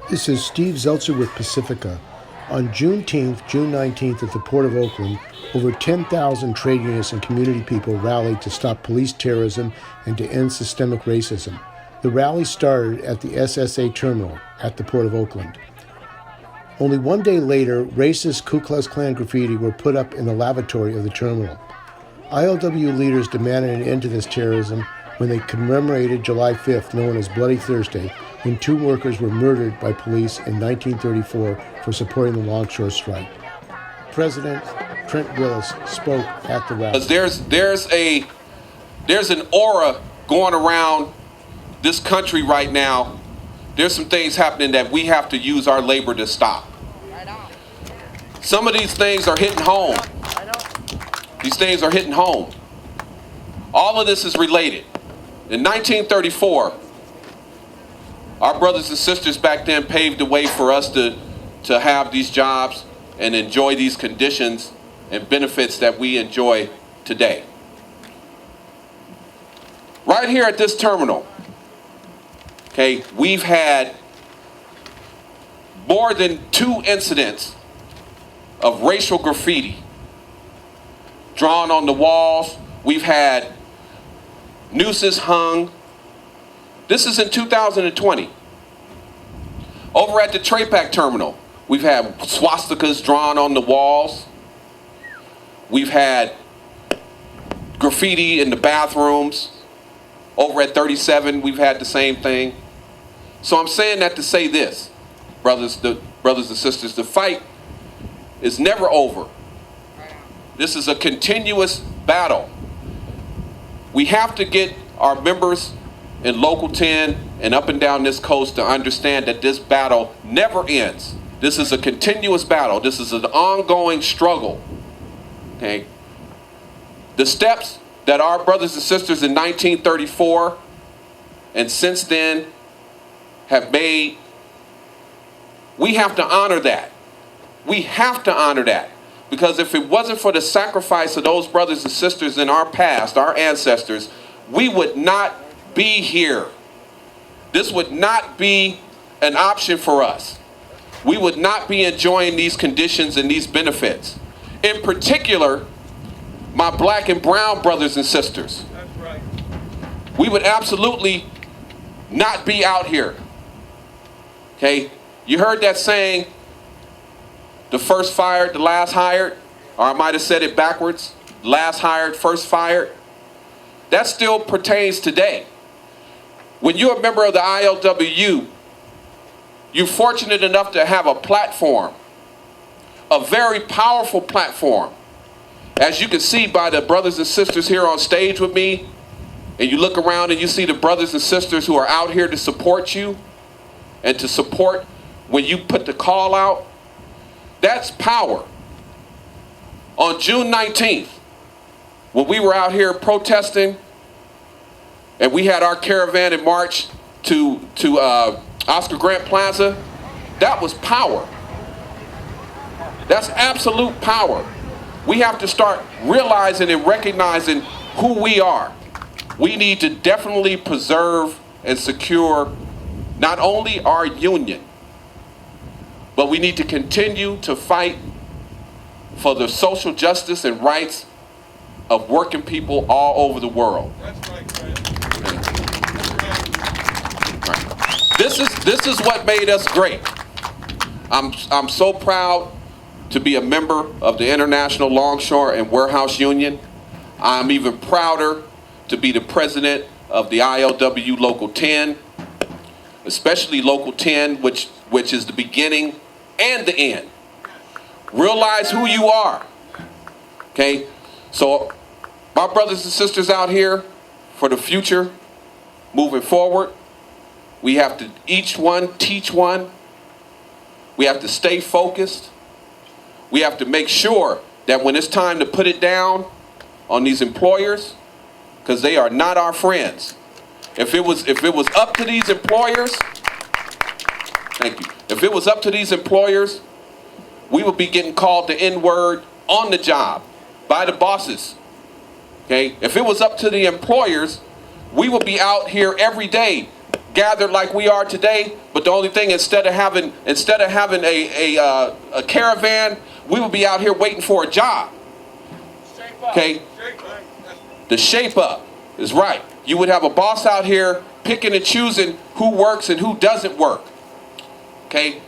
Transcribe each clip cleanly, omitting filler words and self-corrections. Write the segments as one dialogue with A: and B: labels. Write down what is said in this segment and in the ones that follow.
A: This is Steve Zeltzer with Pacifica. On Juneteenth, June 19th, at the Port of Oakland, over 10,000 trade unionists and community people rallied to stop police terrorism and to end systemic racism. The rally started at the SSA terminal at the Port of Oakland. Only one day later, racist Ku Klux Klan graffiti were put up in the lavatory of the terminal. ILWU leaders demanded an end to this terrorism when they commemorated July 5th, known as Bloody Thursday, when 2 workers were murdered by police in 1934 for supporting the longshore strike. President Trent Willis spoke at the rally.
B: There's an aura going around this country right now. There's some things happening that we have to use our labor to stop. Some of these things are hitting home. These things are hitting home. All of this is related. In 1934, our brothers and sisters back then paved the way for us to have these jobs and enjoy these conditions and benefits that we enjoy today. Right here at this terminal, okay, we've had more than 2 incidents of racial graffiti drawn on the walls. We've had nooses hung. This is in 2020. Over at the Trapac terminal, we've had swastikas drawn on the walls. We've had graffiti in the bathrooms. Over at 37, we've had the same thing. So I'm saying that to say this, brothers and sisters, the fight is never over. This is a continuous battle. We have to get our members in Local 10 and up and down this coast to understand that this battle never ends. This is a continuous battle. This is an ongoing struggle. Okay? The steps that our brothers and sisters in 1934 and since then have made, we have to honor that. We have to honor that. Because if it wasn't for the sacrifice of those brothers and sisters in our past, our ancestors, we would not be here. This would not be an option for us. We would not be enjoying these conditions and these benefits. In particular, my black and brown brothers and sisters. That's right. We would absolutely not be out here. Okay? You heard that saying, the first fired, the last hired, or I might have said it backwards, last hired, first fired. That still pertains today. When you're a member of the ILWU, you're fortunate enough to have a platform, a very powerful platform. As you can see by the brothers and sisters here on stage with me, and you look around and you see the brothers and sisters who are out here to support you and to support when you put the call out, that's power. On June 19th, when we were out here protesting and we had our caravan and march to Oscar Grant Plaza, that was power. That's absolute power. We have to start realizing and recognizing who we are. We need to definitely preserve and secure not only our union, but we need to continue to fight for the social justice and rights of working people all over the world. That's right, Trent. This is what made us great. I'm so proud to be a member of the International Longshore and Warehouse Union. I'm even prouder to be the president of the ILWU Local 10, especially Local 10, which is the beginning and the end. Realize who you are. Okay? So my brothers and sisters out here, for the future, moving forward, we have to each one teach one. We have to stay focused. We have to make sure that when it's time to put it down on these employers, because they are not our friends. If it was up to these employers, thank you. If it was up to these employers, we would be getting called the N-word on the job by the bosses. Okay? If it was up to the employers, we would be out here every day gathered like we are today, but the only thing, instead of having a caravan, we would be out here waiting for a job. Okay? The shape up is right. You would have a boss out here picking and choosing who works and who doesn't work. Okay?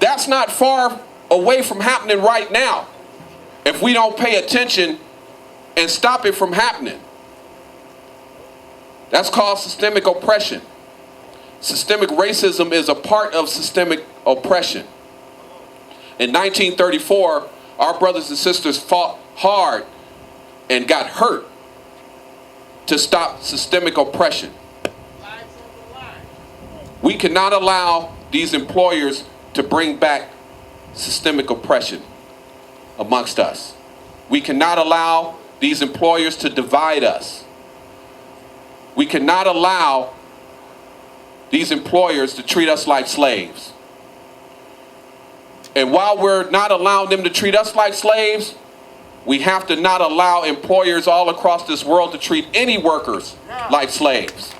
B: That's not far away from happening right now if we don't pay attention and stop it from happening. That's called systemic oppression. Systemic racism is a part of systemic oppression. In 1934, our brothers and sisters fought hard and got hurt to stop systemic oppression. We cannot allow these employers to bring back systemic oppression amongst us. We cannot allow these employers to divide us. We cannot allow these employers to treat us like slaves. And while we're not allowing them to treat us like slaves, we have to not allow employers all across this world to treat any workers like slaves.